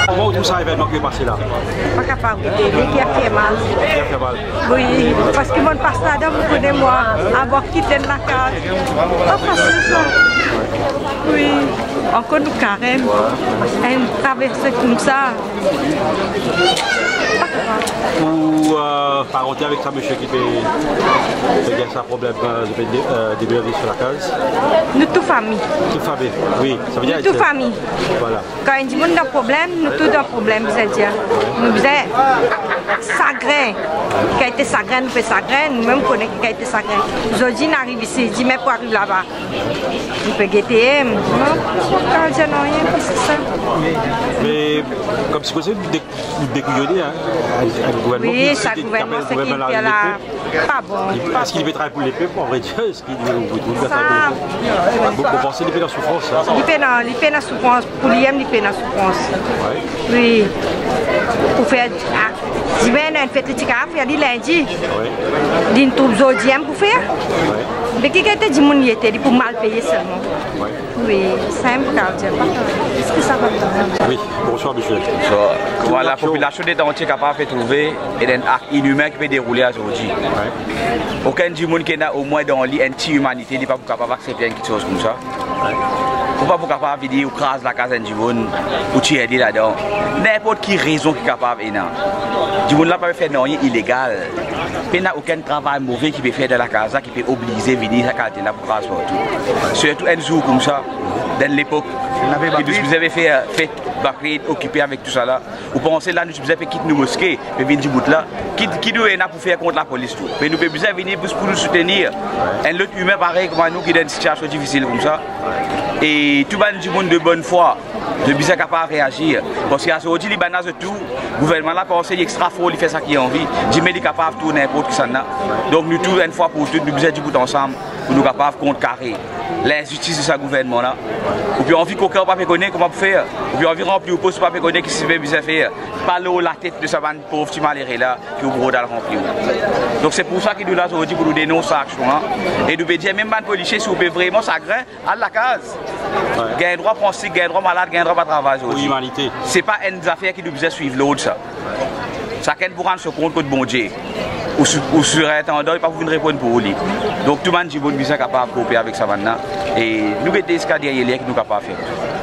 Comment tout ça événement qui est passé là? Pas capable de qui a fait mal. Qui a fait mal? Oui, parce que mon pasteur, vous connaissez moi, avoir quitté la case. Oh, parce que ça. Oui, encore nous carême, un traversée comme ça. Ou parenté avec ça, monsieur qui fait un problème de bienvenue sur la case? Nous, toute famille. Toute famille, oui. Ça veut dire toute famille. Voilà. Quand il dit un problème, nous tous un problème, c'est-à-dire. Nous faisons sagrin. Qui a été sagrin, nous faisons sagrin, nous-mêmes connaissons qui a été sagrin. Aujourd'hui, on arrive ici, il dit, mais pour arriver là-bas, on peut guetter. Non, quand je n'ai rien, c'est ça. Mais comme si vous découillonnez, hein? Oui, chaque gouvernement, c'est qui est là. Pas bon. Est-ce qu'il peut travailler pour les peuples, en vrai Dieu? Est-ce qu'il peut travailler pour les peuples? Vous pensez qu'il peut dans la souffrance? Il peut dans la souffrance. Pour lui, il peut dans la souffrance. Oui. Pour faire. Il fait le ticard, il y a des lundis. Il y a une troupe zodième pour faire. Mais qui était du monde était pour mal payer seulement. Ouais. Oui, simple car dire. Est-ce que ça va bien? Oui, bonsoir monsieur. Voilà, la population est entière capable de trouver un acte inhumain qui peut dérouler aujourd'hui. Ouais. Aucun du monde qui est au moins dans l'anti humanité n'est pas capable d'accepter quelque chose comme ça. Ouais. Pourquoi vous capable de dire ou craser la case du monde ou tirer là-dedans? N'importe qui raison qui est capable de faire. Du monde là pas faire rien illégal. Il n'y a aucun travail mauvais qui peut faire dans la case qui peut obliger à venir à la case là pour craser tout. Surtout un jour comme ça, dans l'époque, vous avez fait Bakri occupé avec tout ça là. Vous pensez là, nous avons fait quitter nos mosquées, mais venir du bout là. Qui nous est là pour faire contre la police tout. Mais nous avons besoin de venir pour nous soutenir. Un autre humain pareil comme nous qui est dans une situation difficile comme ça. Et tout le monde de bonne foi, de bien capable de réagir. Parce qu'à ce moment-là, les bananes de tout, le gouvernement là pense qu'il est extra fort, il fait ça qui a envie. Il est capable de tout n'importe qui ça n'a. Donc nous tous une fois pour toutes, nous besoin du bout ensemble pour nous capables de contrecarrer l'injustice de ce gouvernement là. Ou bien envie qu'aucun pas connaître comment faire. Ou bien envie remplir au poste pas connaître ce qu'il besoin faire. Pas l'eau la tête de ce pauvre petit malheureux là qui au gros dans le remplir. Donc c'est pour ça qu'il nous l'a aujourd'hui pour nous dénoncer l'action. Et nous dire même les policiers si vous pouvez vraiment s'agréer à la case. Gain droit penser, gain droit malade, gain droit pas travailler aujourd'hui. Humanité. C'est pas une affaire qui nous besoin suivre l'autre ça. Chacun pour rendre compte que bon Dieu. Ou sur un temps, il pas vous répondre pour lui. Donc tout le monde dit bon est capable de coopérer avec ça maintenant. Et nous mettons ce qu'il y a qui nous capable de faire.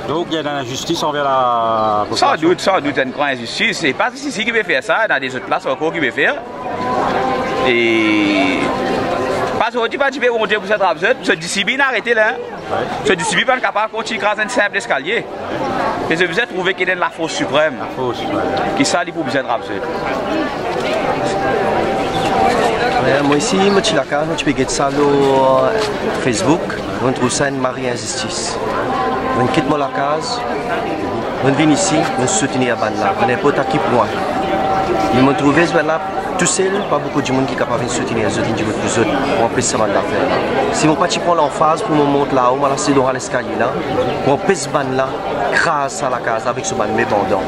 Donc il y a de l'injustice envers la population. Sans doute une grande injustice. C'est pas ici qui veut faire ça, dans des autres places encore qui veut faire. Et parce que tu vas dire qu'on pour cette rabzette, ce discipline arrêté là. Ce discipline n'est pas capable de continuer à un simple escalier. Et je vous ai trouvé qu'il y a la force suprême. La force, qui s'allie pour besoin de rabzette. Moi ici, je suis là, je peux regarder ça sur Facebook, on trouve ça une marée injustice. On quitte la case, on vient ici, on soutient la bande là, on n'est pas qui pour moi. Ils m'ont trouvé ce là tout seul, pas beaucoup de monde qui est capable de soutenir les autres, les autres, on peut se faire d'affaires. Si mon petit prend l'emphase pour me monter là, on va laisser dans l'escalier là, on peut se bande là, grâce à la case avec ce bande mes bandants.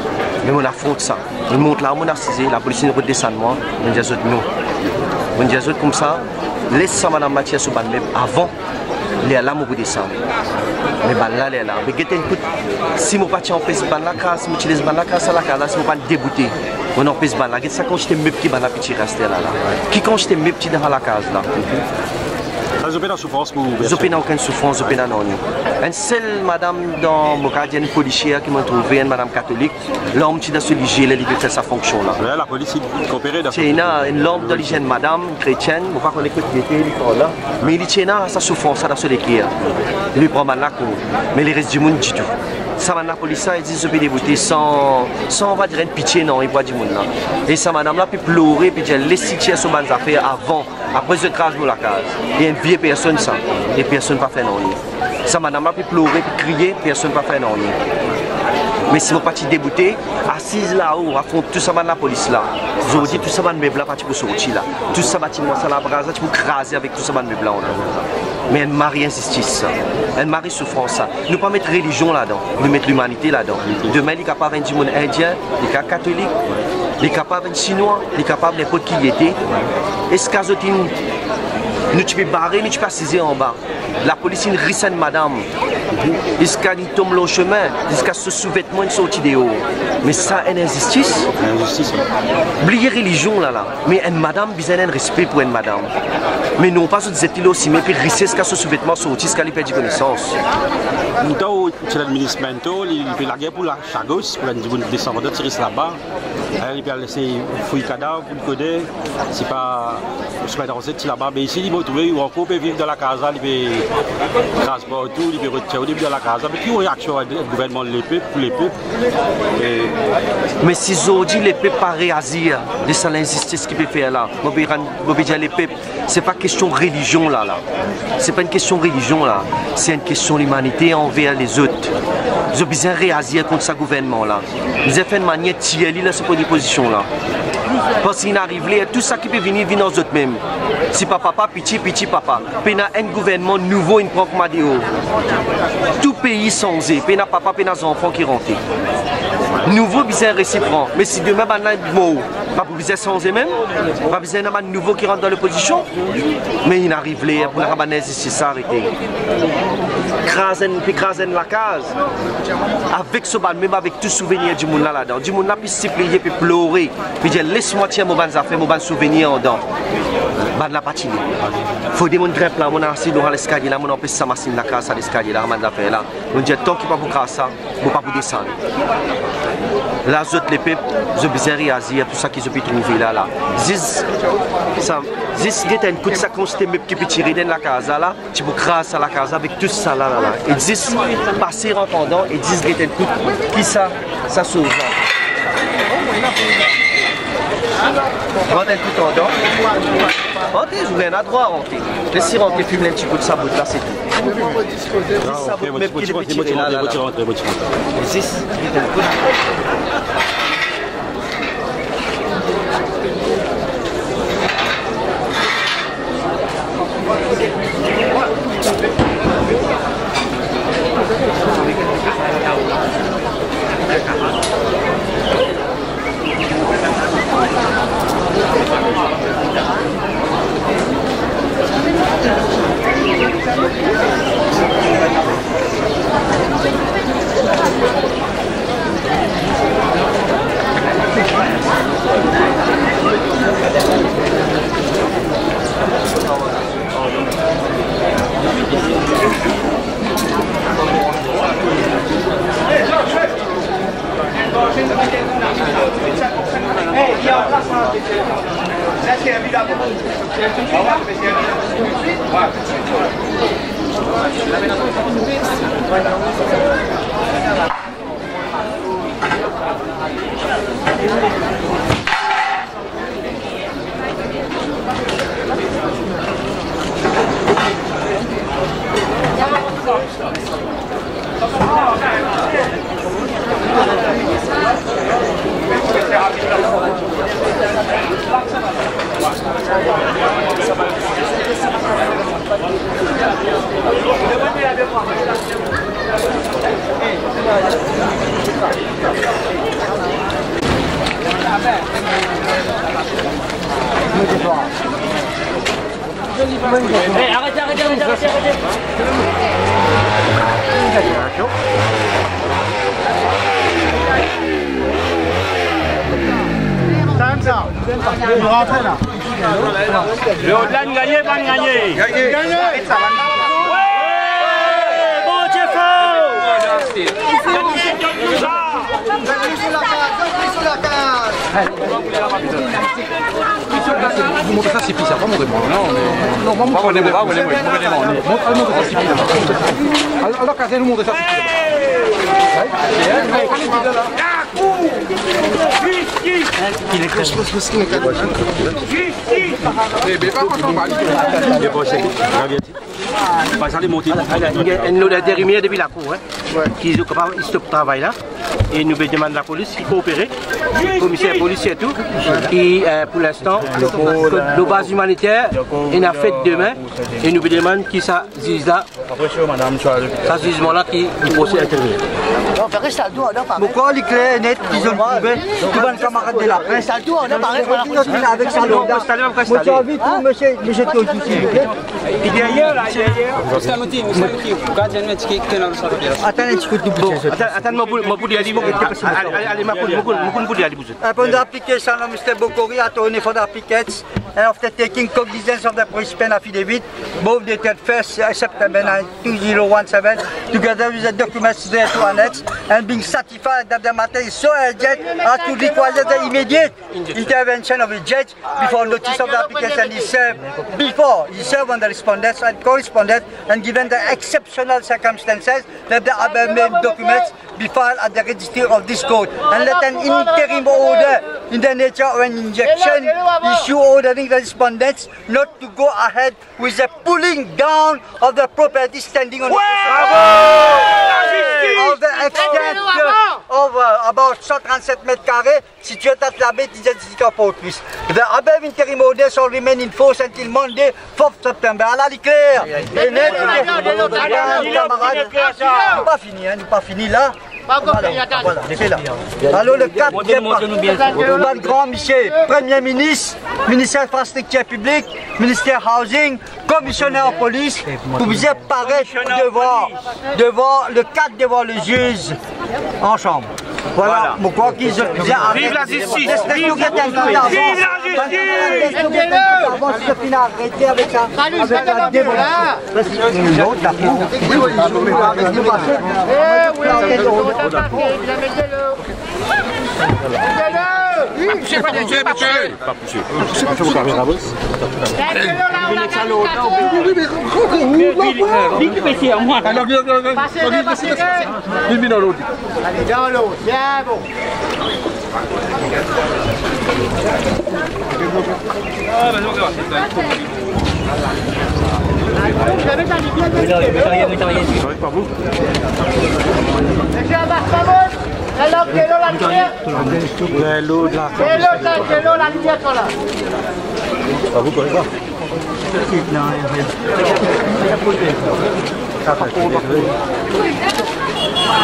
Mais on affronte ça, on monte là, on a assisé, la police nous redescend moi, on dit aux autres non. On dit aux autres comme ça, laisse ça madame Mathias sur bande avant, les là, on peut descendre. Mais ban là, les là, mais si mon petit en fait ce bande là, grâce, on utilise bande là, grâce à la case là, si on pas débouté. On en pèse ban là, ça quand j'étais mes petits ban là petit resté là. Qui quand j'étais mes petits dans la case là. Ça vous avez souffrance pour vous? Vous n'avez aucune souffrance, vous n'avez non. Une seule madame dans mon quartier, une policière qui m'a trouvé, une madame catholique, l'homme qui dans ce ligier, elle fait sa fonction là. La police coopère dans ce une lampe de l'hygiène madame chrétienne, je ne sais pas qu'on écoute là, mais il tient sa souffrance dans ce ligier. Il lui prend mal la cour, mais le reste du monde dit tout. Ça madame la police elle dit que je peux débuter sans on va dire une pitié non il voit du monde là et ça madame là peut pleurer puis dire laisser tirer sur bonnes affaires avant après je crache dans la case et une vieille personne ça et personne pas fait non ça madame là peut pleurer puis crier personne pas fait non mais si vous parti débouté assise là-haut affronte tout ça la police là je vous dis tout ça meuble là parti pour sortir là tout ça bâtiment ça la brase tu peux craser avec tout ça meuble là mais elle marie injustice, elle marie souffrance. Nous ne pas mettre religion là-dedans, nous mettre l'humanité là-dedans. Demain, il est capable d'un monde indien, il est catholique, il est capable d'un chinois, il est capable n'importe qui y était. Est-ce que nous tu peux barrer, nous tu peux assiser en bas. La police une rissane madame. Est-ce qu'elle tombe le chemin, est-ce qu'elle se sous-vêtement une sortie de haut. Mais ça, c'est une injustice. Oubliez religion là, mais une madame, besoin d'un respect pour une madame. Mais non pas se dire aussi, mais puis risquer ce qu'elle se sous-vêtement sorti, ce qu'elle perd connaissance. Nous avons l'administration, il fait la guerre pour la chagos, pour les descendants de tirer là-bas. Il peut laisser fouiller cadavre pour le coder. C'est pas se mettre dans cette là-bas. Mais ici, il va trouver où encore peut vivre dans la casa, il peut transporter tout, il peut retirer au début de la casa. Mais puis, une réaction du gouvernement, les peuples, pour les peuples. Mais si aujourd'hui les peuples pas réagir de l'injustice qu'ils peuvent faire là, je vais dire les peuples, c'est pas question de religion là. C'est pas une question de religion là. C'est une question d'humanité envers les autres. Ils ont besoin de réagir contre ce gouvernement là. Ils ont fait une manière de tirer là sur des positions là. Parce qu'il arrive là, tout ça qui peut venir dans eux mêmes. Si papa, pitié, papa. Puis il y a un gouvernement nouveau, une propre madéo. Tout pays sans eux. Puis il y a papa, puis il y a des enfants qui rentrent. Nouveau besoin réciproque. Mais si demain, il y a un mot, Pas pour viser sans eux-mêmes, pas viser un nouveau qui rentre dans l'opposition, mais il arrive là pour la rabanèse ici, ça arrêter. Crasen la case, avec ce bal, même avec tout souvenir du monde là-dedans. Du monde là, puis se plier, puis pleurer, puis dire laisse-moi tiens mon bonnes affaires, mon bon souvenir en dedans. Ban la patine. Faut démontrer un plan, mon assis dans l'escalier là, mon empêche sa machine la case à l'escalier là, mon affaire là. On dit tant qu'il pas pour casser ça, pour pas pour descendre. Là, autres les peuples, je bizarre Asie, tout ça qu'ils ont pu trouver là. Zis, il y a une coup de ça constamment qui peut tirer dans la casa là, tu peux craser la casa avec tout ça là. Et 10 passer en pendant et 10 il y a une coup qui ça sauve là. Rentrez tout en dedans. Rentrez, je vous ai un droit à rentrer. Laissez rentrer, fumer un petit peu de sabot là, c'est tout. 10 sabots même qui peut tirer là. 10, il y a une coup. Le Haut-de-Lanne gagné, pas gagné. Gagné. Bon, Dieu fort. Vous montrez ça, c'est pire, ça va monter moi. Non, mais. Non, montrez ça, c'est pire. Alors, quand nous montrez ça, c'est nous avons des réunions depuis la cour, qui sont capables de stopper le travail là. Et nous demandons à la police de coopérer, le commissaire policier et tout. Et pour l'instant, nos bases humanitaires, on a fait demain. Et nous demandons qui ça dise là, ça jugement là qui procède à intervenir. Pourquoi les clés net qu'ils ont trouvé, tout le camarade de la presse, on a parlé avec ça. Moi j'invite monsieur Toki. Et derrière là, upon the application of Mr. Bokori, attorney for the applicants, and after taking cognizance of the participant affidavit, both dated 1st September 2017, together with the documents there to annex, and being certified that the matter is so urgent as to require the immediate intervention of a judge before notice of the application is served, on the respondents and correspondents, and given the exceptional circumstances, let the above named documents be filed at the registry of this court, and let an interim order in the nature of an injunction issue ordering the respondents not to go ahead with the pulling down of the property standing on the of the extent of about 137 mètres carrés situé at la baie d'identification pour plus. The above interim order shall remain in force until Monday, 4th September. À la claire. Et net, nous pas fini là. Alors le 4 le grand Michel, Premier ministre, ministère infrastructure publique, ministère housing, commissionnaire en police, vous devez paraître devant le 4 devant le juge en chambre. Voilà, je crois qu'ils ont bien arrêté. Vive la justice! Vive la justice! Arrêtez avec ça. Avec la démolition. Bien bon.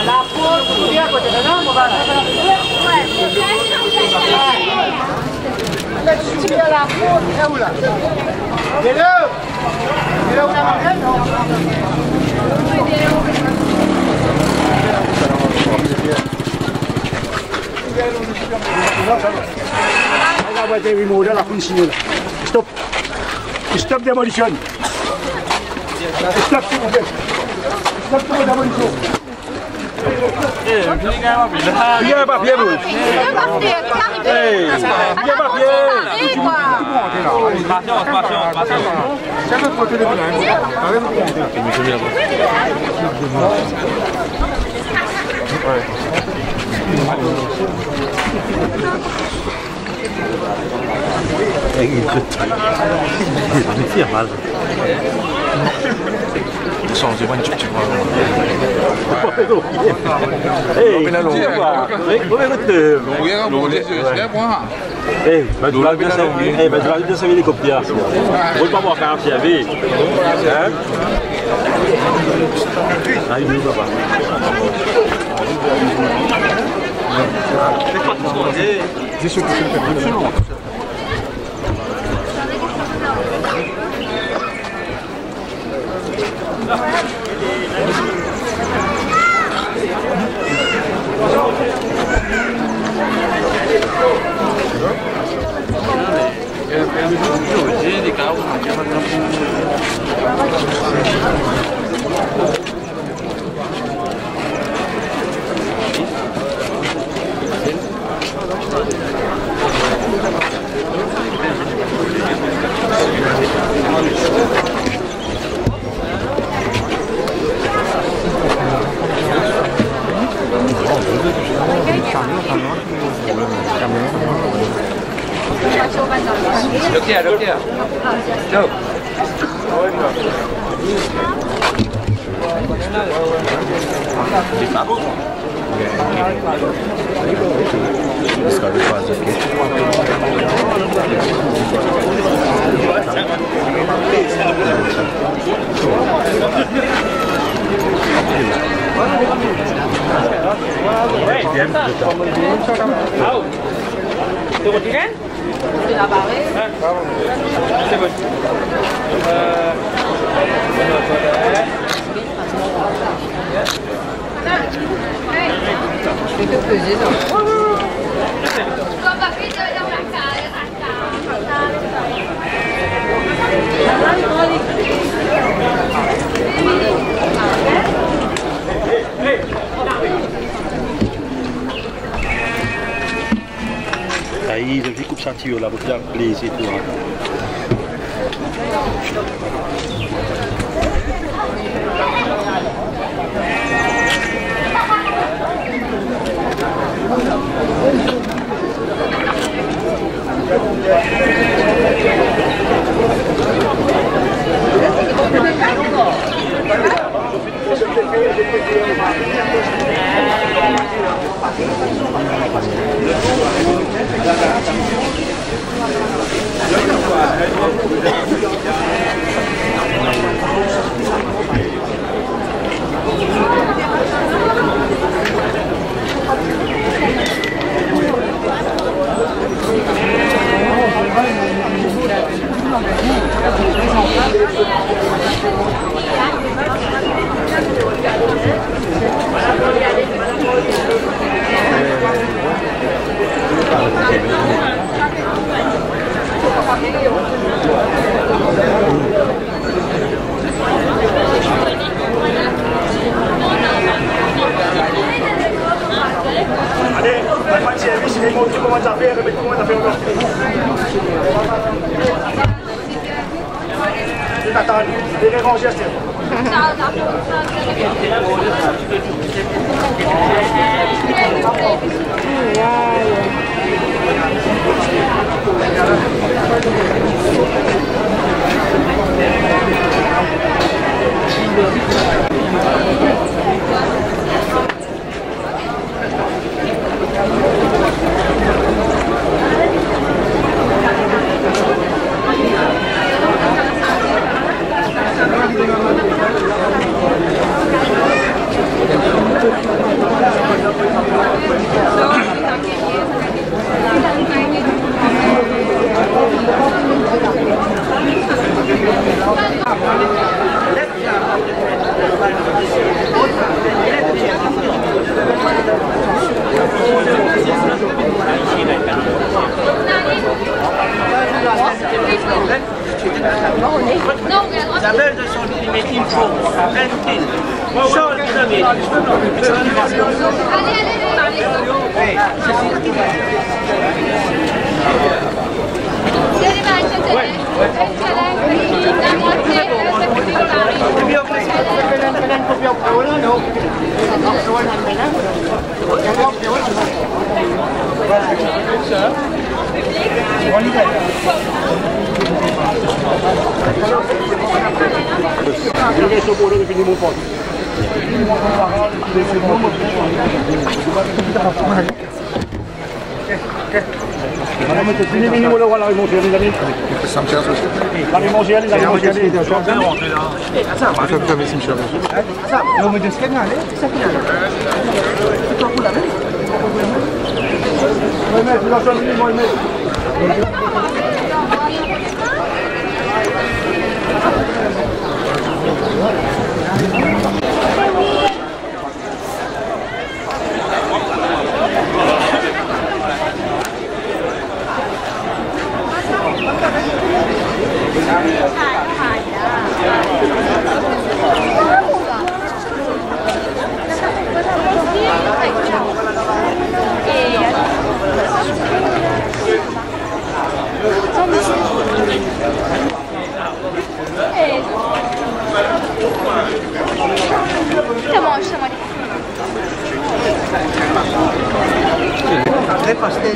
La peau, bien à côté de là, on va la peau, est où là? Et là où la marquette? Stop. Stop demolition. Stop, s'il vous plaît. Stop demolition. Viens papier, vous. Viens papier. C'est notre côté de Look here. Go. Aí, eu fico chateado lá, vou tirar plaisir e tudo. Gracias. Je vais ranger ça. Isabelle de son millimètre, il faut. Change de Après, parce qu'il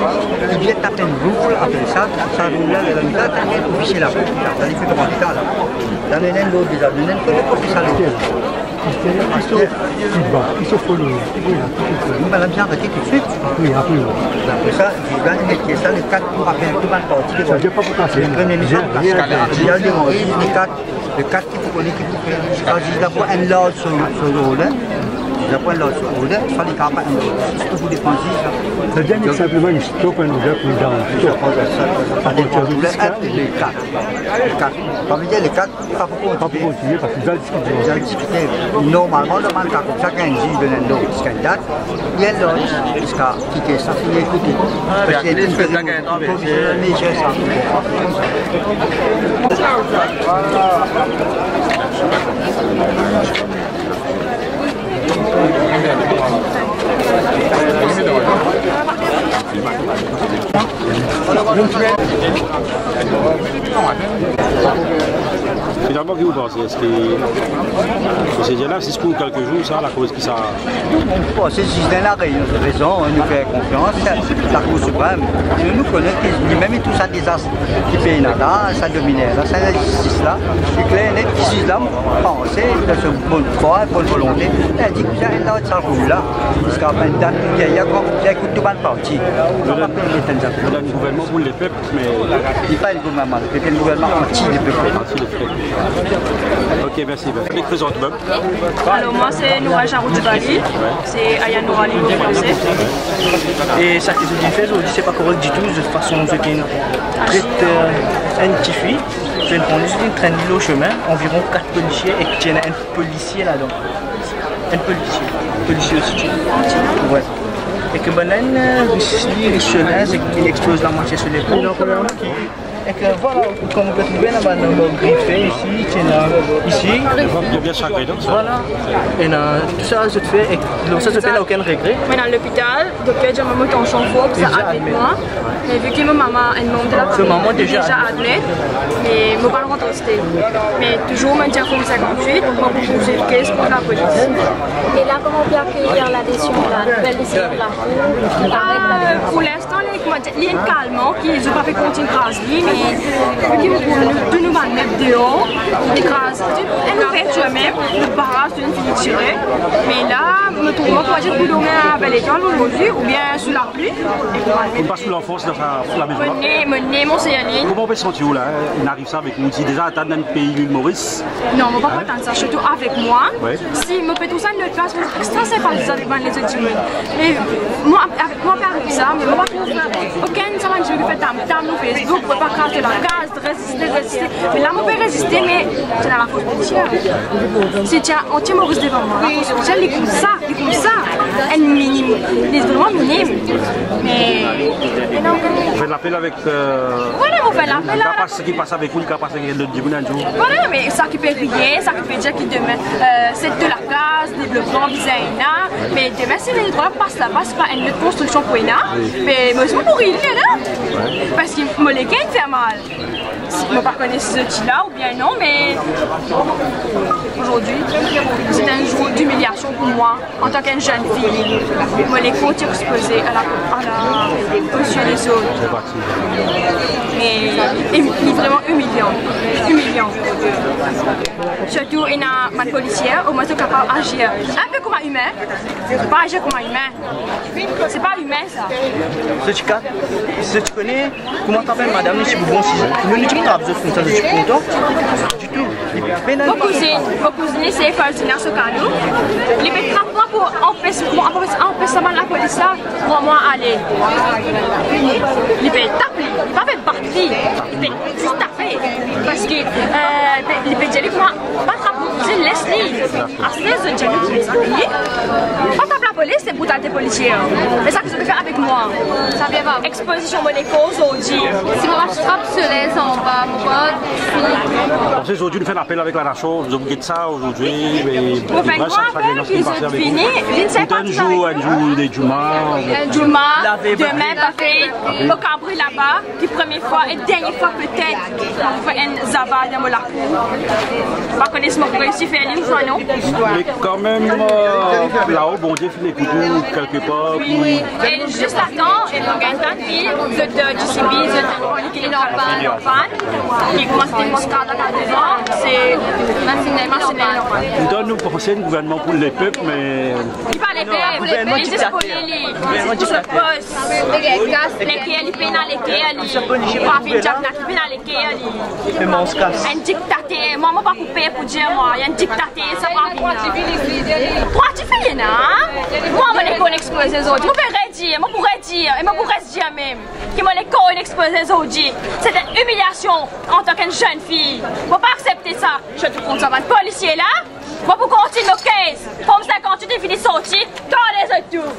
vient taper une boucle, après ça roule là, la mitad, il vient officier la boucle, ça lui fait comment ça là. Dans les nains, l'autre, les nains, comment on fait ça là? Il se faut le. Nous allons bien arrêter tout de suite. Oui, après. Après ça, je vais mettre ça, les 4 pour après un peu mal parti. Ça ne vient pas pour casser. Il y a des rangs, les 4 qu'il faut connaître, qu'il faut faire. Quand je d'abord un lot sur le rôle, d'abord un lot sur le rôle, il faut les capables un lot. C'est ce que vous dépensez. Ça vient simplement une stop un odeur pour les dents. Ça dépend de les 4. Ça veut dire les 4, pas pour continuer parce que vous allez discuter. Normalement, le manque comme ça, quand il dit de l'un jusqu'à une date, il y a l'autre jusqu'à quitter ça, il est écouté. Parce qu'il y a une provisoire, mais j'ai ça. Finalement, qu'est-ce que vous pensez? Est-ce que ces gens-là, si c'est pour quelques jours, ça, la cause qui ça... Bon, c'est juste la raison, on nous fait confiance, la Cour suprême, il nous connaît, même tout ça désastre qui paye là, ça domine là, ça la justice là, c'est clair, net, justice là, penser, de ce bonne foi, bonne volonté, elle dit que j'ai un autre roule là, jusqu'à la fin de date, il y a écoute tout le monde parti. Le gouvernement pour les peuples, mais... Il n'y a pas le gouvernement, c'est le gouvernement anti les peuples. Ok, merci. Qui présente même? Alors moi c'est Noura Jarou du Bali, c'est Aya Noura Libre français. Et ça qui se dit fait, c'est pas correct du tout, de toute façon c'est une un petit fille, c'est une traîne au chemin, environ 4 policiers et qui tiennent un policier là-dedans. Un policier aussi. Ouais. Et que banane, il explose la moitié sur l'épaule. Et que voilà, comme vous pouvez trouver, là-bas, nos griffés ici, ici. Il y a bien chaque raison. Voilà. Et tout ça se fait, et ça se fait, là, aucun regret. Mais dans l'hôpital, donc j'ai maman en chanfort, ça avec moi. Mais vu que ma maman est membre de la police, déjà adlète, mais je ne vais pas le rester. Mais toujours, je tiens comme 58, donc je vais poser le caisse pour la police. Et là, comment on peut accueillir l'adhésion, la nouvelle décision de la Cour? Pour l'instant, il y a un calmant qui n'a pas fait continuer de raser, mais vu que nous allons mettre dehors, il écrase. Elle nous fait même, le barrage d'une fille tirée. Mais là, je me trouve pas dire que vous dormez à belle école aujourd'hui, ou bien sous la pluie. On passe sous l'enfance dans la maison. Mon Céline. Comment on peut se sentir là? On arrive ça avec nous ici, déjà à dans le pays l'île Maurice. Non, on ne va pas attendre ça, surtout avec moi. Ouais. Si je fais tout ça de notre place, ça c'est pas ça devant les autres. Mais moi, avec moi, avec ça, mais moi, aucun ça va me faire tam sur Facebook, je ne peux pas casser la case, résister. Mais là, je peux résister, mais c'est dans la faute policière. Si tu as un Maurice devant moi, la faute policière, il est comme ça. Elle est minime, elle est vraiment minime. Mais. On fait l'appel avec. Voilà, on fait l'appel là. Ce qui passe avec vous, qui passe avec l'autre dimanche. Voilà, mais ça qui peut rien, ça qui peut dire qu'il demain, c'est de la case, développement, Bizaïna. Mais demain, si les droits passent là-bas, c'est pas une autre construction pour Ina. Mais moi, je vais mourir là. Parce que mon légué fait mal. Je ne connais pas ce outil-là ou bien non, mais aujourd'hui, c'est un jour d'humiliation pour moi en tant qu'une jeune fille. Moi, les comptes exposés à la position des autres. Mais il est vraiment humiliant. Surtout, il y a une policière, au moins, je suis capable d'agir un peu comme un humain. Pas agir comme un humain. C'est pas humain, ça. Si tu connais, comment t'appelles madame, si vous bon, si vous ne dites pas, vous êtes content, du tout. Mon cousine, c'est Ferdinand Sokano. Il fait travailler pour empêcher la police pour moi aller. Il fait taper, il va faire partie. Il fait juste taper. Parce que il fait dire que moi, pas taper, laisse-les. À 16 ans, pas taper la police, c'est brutalité policière. C'est ça que je peux faire avec moi. Ça vient pas. Exposition de causes aujourd'hui. Si on frappe sur les en bas, Aujourd'hui, nous faisons un appel avec la nation. Nous avons fait ça aujourd'hui. On fait un grand appel qu'ils ont fini. Un jour des Juma. Un Juma, demain, pas fait. Au Cabri là-bas, qui première fois et dernière fois peut-être, on fait un Zaba dans la cour. Pas connaître ce que je réussi à faire, non? Mais quand même, là-haut, bon Dieu, il écoute quelque part. Oui. Et juste là-dedans, il y a une grande fille de GCB, qui est qui commence à démontrer à la devant, c'est Marcinelle. Nous nous pensons un gouvernement pour les peuples, mais. Il parle des peuples, les espoliers, pour le poste, les pénales, un dictateur, moi, je ne pas couper pour dire moi, il y a un dictateur, ça va venir. Toi, tu fais rien, moi, je ne connais pas les autres. Je pourrais dire, et je pourrais dire même, que je ne connais pas les autres. C'est une humiliation en tant qu'une jeune fille. Je ne peux pas accepter ça. Je te compte ça, un policier là, je peux continuer nos caisses. Comme 58 est fini de sortir, dans les autres tout.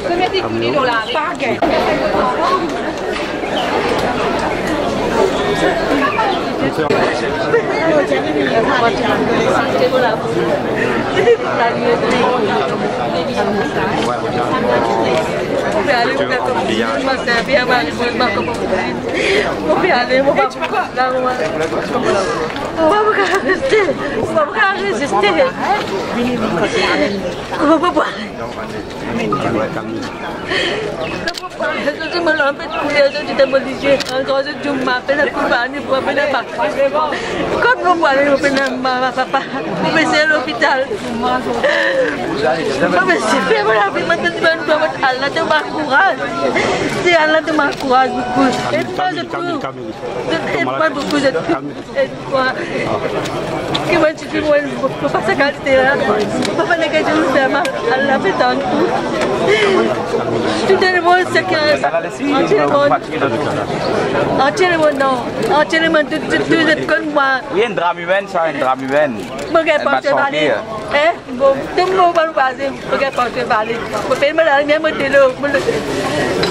Combien t'es coulé dans la bague? Je me l'empêche de couler, je suis démolisée. Quand je m'appelle la compagnie pour appeler la banque. Quand on voit ma papa, on me à l'hôpital. Mais c'est fait, voilà, Allah te m'encourage. C'est Allah te m'encourage beaucoup. Aide-moi beaucoup. Aide-moi beaucoup. Aide-moi. Que moi, tu dis, moi, il ne faut pas se calmer là. Il ne faut pas négager le ferme. Elle l'a fait dans tout. Tout le monde sait que ça. Entièrement, non. Entièrement, tout est comme moi. Oui, un drame humain, ça, un drame humain. Je ne peux pas te parler. Bon, tout le monde va nous passer. Je ne peux pas te parler. Je vais me la même télo.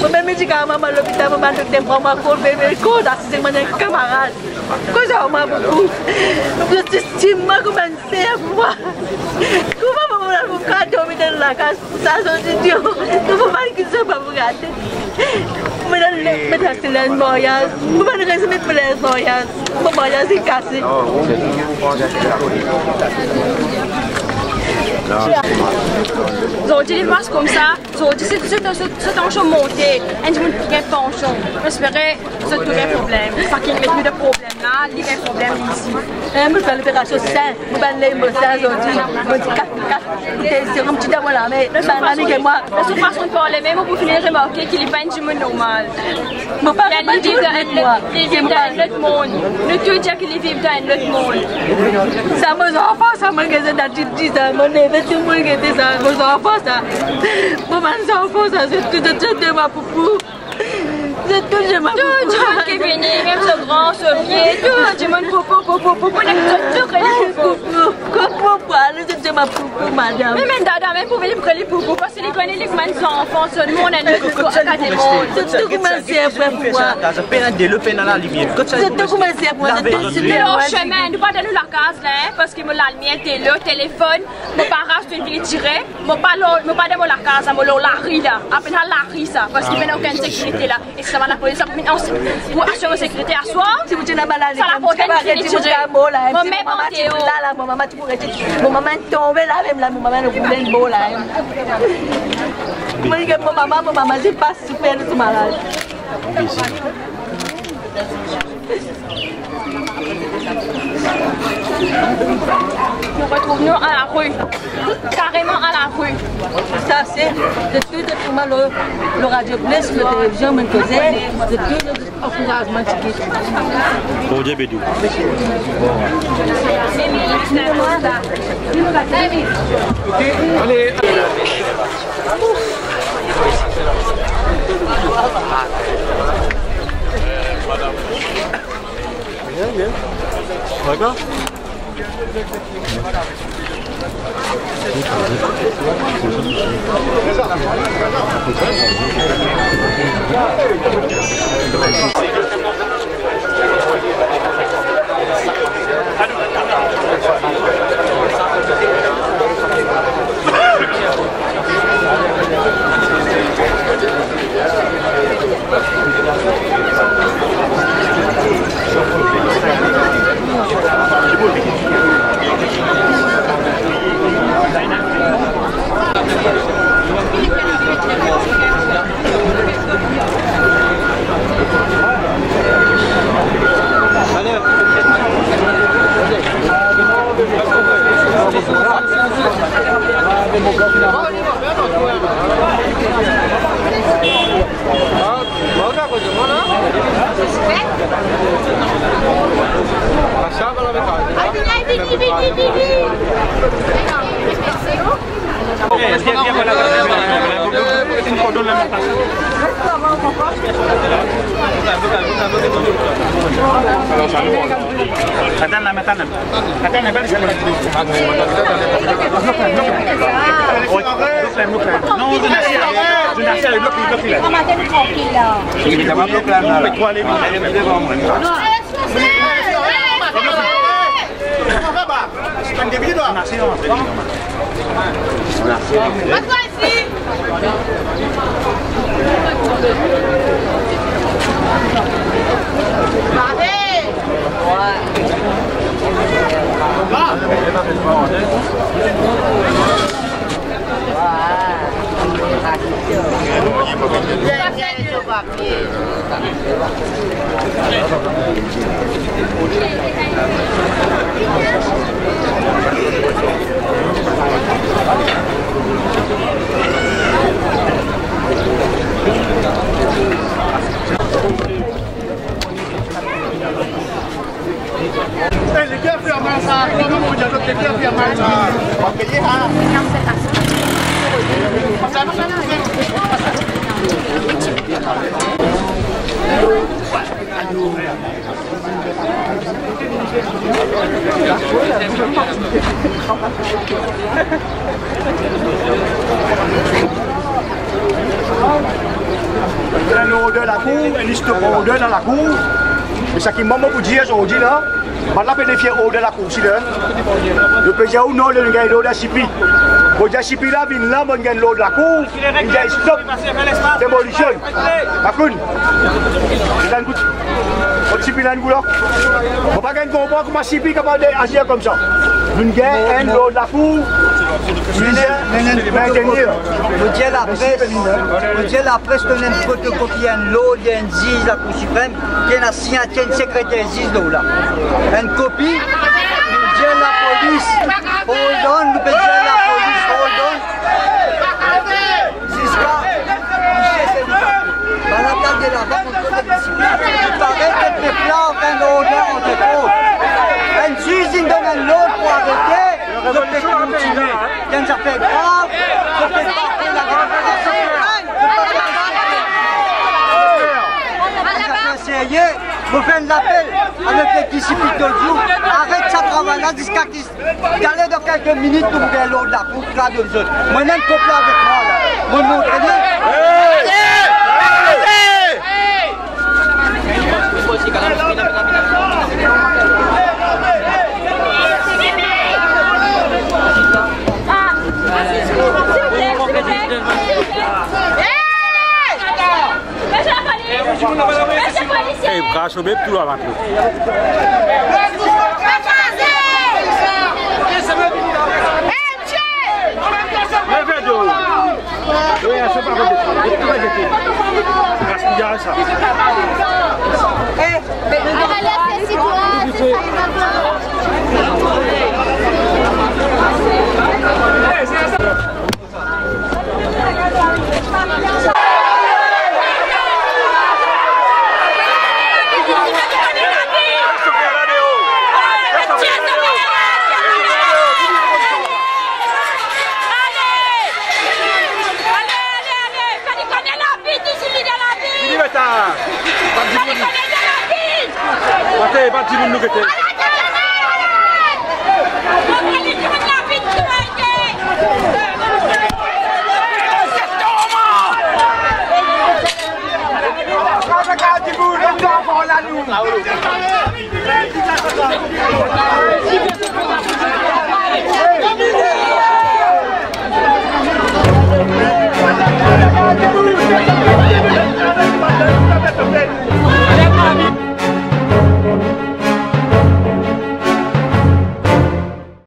Je vais me dire que maman, l'hôpital, maman, je vais prendre ma cour, je vais cours, c'est mon camarade. Quoi, ça m'a beaucoup. Je estime comment c'est à moi. Comment vous dormir dans la case? Ça, c'est idiot. Je ne peux pas que ça va vous garder. Je vais mettre le mariage. Je vais mettre le mariage. Mon mariage est cassé. Aujourd'hui, les masques comme ça, aujourd'hui, c'est un show monté, et du monde qui a penchant. J'espérais que c'est tout le problème. Ça qui met plus de problèmes là, il y a un problème ici. Je fais l'opération sain, je vais aller aujourd'hui. C'est un petit peu là, mais c'est un ami que moi. De toute façon, pour les mêmes, vous finissez remarquer qu'il n'est pas du monde normal. Il vit dans un autre monde. Ne te dire qu'il vit dans un autre monde. Ça me enfants, ça me gagne dans 10 ans. Mon neveu, tout le monde qui était ça. Mes enfants, ça. Mon enfant, ça, c'est tout de ma poupou. C'est tout de ma poupou. Tout le monde qui est venu, même ce grand, ce vieux, tout le monde poupou, c'est ma poupou, madame. Mais même dada, même pour venir prendre les poupous, parce que les connaît les enfants, tout le monde a une c'est tout comment c'est après pour moi. C'est tout comment c'est pour moi. Mais au chemin, nous pas dans la case là, parce que la lumière était là, téléphone, mon parent c'est une ville tirée, mon pas dans la case, mon la rue là, après la rue ça, parce qu'il n'y a aucune sécurité là, et ça va la police pour assurer la sécurité à soi. Si vous êtes dans la ça la police qui est tirée. Mon mère mon maman tombée là, même là, mon maman ne voulait une beau là. Mon maman, c'est pas super de tout malade. Nous retrouvons à la rue, carrément à la rue. Ça c'est depuis le radio plus, la télévision me causait, depuis l'encouragement qui Pour Dieu bédou. Allez. Bien. D'accord. de la cour, une liste de dans la cour. Et ce qui m'a pour dire aujourd'hui là, maintenant bénéficier de la cour, le président ou non, le gars de la CIPI. Pour dire CIPI là, il là, mon gars de la cour, il dit stop, démolition. Macoun, il a un coup. On CIPI là, on ne peut pas comprendre comment CIPI capable d'agir comme ça. Une guerre, un lot de la cour. Vous dites la presse qu'on a une photocopie, un lot d'un juge la Cour suprême, qui a signature de secrétaire juge là. Une copie, nous disons la police, hold on, nous disons la police, hold on. Jusqu'à la place de la banque, on peut discipliner. Il paraît que les plans ont un odeur entre eux. Un juge, il donne un lot pour arrêter. Je peux continuer. Quand ça fait grave, je peux pas la vous faites l'appel avec les disciples de jour. Arrête ça travail là jusqu'à qu'il y dans quelques minutes pour faire l'eau de la cour. Moi-même, je couple avec moi là. Vous me montrez. Eh, braço bem tudo lá. Pas de